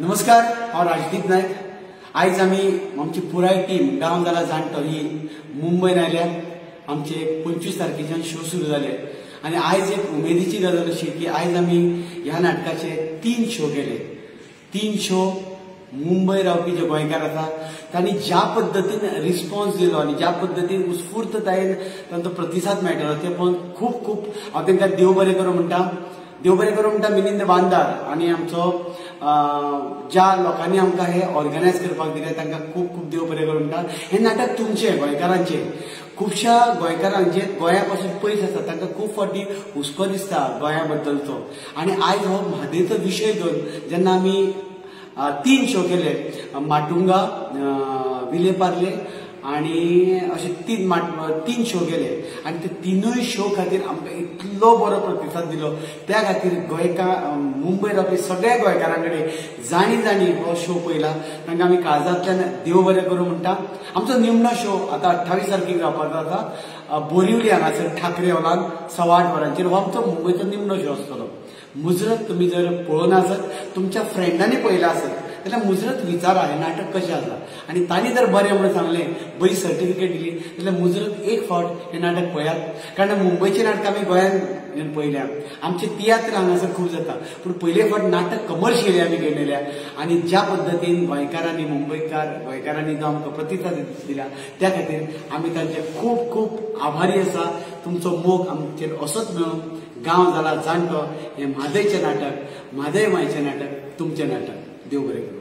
नमस्कार, हांव राजदीप नायक। आज आमी आमची पुराय टीम गांव जाला जाणटो ही मुंबईन आयल्या। आमचे 25 तारखेच्यान शो सुरू जाले आणि आज एक उमेदीची गजाल अशी की आज आमी ह्या नाटकाचे 3 शो केले। 3 शो मुंबई रावपी जे गोंयकार आसा तांणी ज्या पद्दतीन रिस्पॉन्स दिलो आणि ज्या पद्दतीन उत्स्फूर्ततायेन तांचो प्रतिसाद मेळटलो ते पळोवन खूप खूप हांव तांकां देव बरें करूं म्हणटा। देव बरें करूं म्हणटा मिलिंद बांदार आणि आमचो ज्या लोकांनी आमकां हे ऑर्गनायज करपाक दिले तांकां खूप खूप देव बरें करूं म्हणटा। हे नाटक तुमचे गोंयकारांचे खुबश्या गोंयकारांचे गोंया पासून पयस आसा तांकां खूब फावटी हुस्को दिसता गोंया बद्दलचो आणि आयज हो म्हादयचो विशय घेवन जेन्ना आमी 3 शो केले माटुंगा, विलेपार्ले आणि असे 3 शो केले आणि ते तीनूय शो खातीर आमकां इतलो बरो प्रतिसाद दिलो। त्या खातीर मुंबई रावपी सगळ्या गोंयकारांकडे जाणी हो शो पळयला तांकां आमी काळजांतल्यान देव बरें करूं म्हणटा। आमचो निमणो शो आतां 28 तारखेक जावपाचो आसा बोरिवली हांगासर ठाकरे हॉलान 8:15 वरांचेर। हो आमचो मुंबयचो निमणो शो आसतलो। मुजरत तुम्ही जर पळोवन आसत तुमच्या फ्रेंडांनी पळयला आसत जाल्यार मुजरत विचारा हे नाटक कशें आसा आणि तांणी जर बरें म्हणून सांगलें बरी सर्टिफिकेट दिली जाल्यार मुजरत एक फावट हे नाटक पळयात। कारण मुंबयची नाटकां आमी गोंयांत पळयल्या, आमचे तियात्र हांगासर खूब जाता पूण पयले फावट नाटक कमर्शियली आमी केलेल्या आणि ज्या पद्दतीन गोंयकारांनी गोंयकारांनी जो आमकां प्रतिसाद दिला त्या खातीर आमी तांचे खूब खूब आभारी आसा। तुमचो मोग आमचेर असोच मेळूं। गांव जाला जाणटो हे म्हादयचें नाटक, म्हादय मायचें नाटक, तुमचें नाटक। देव बरें करूं।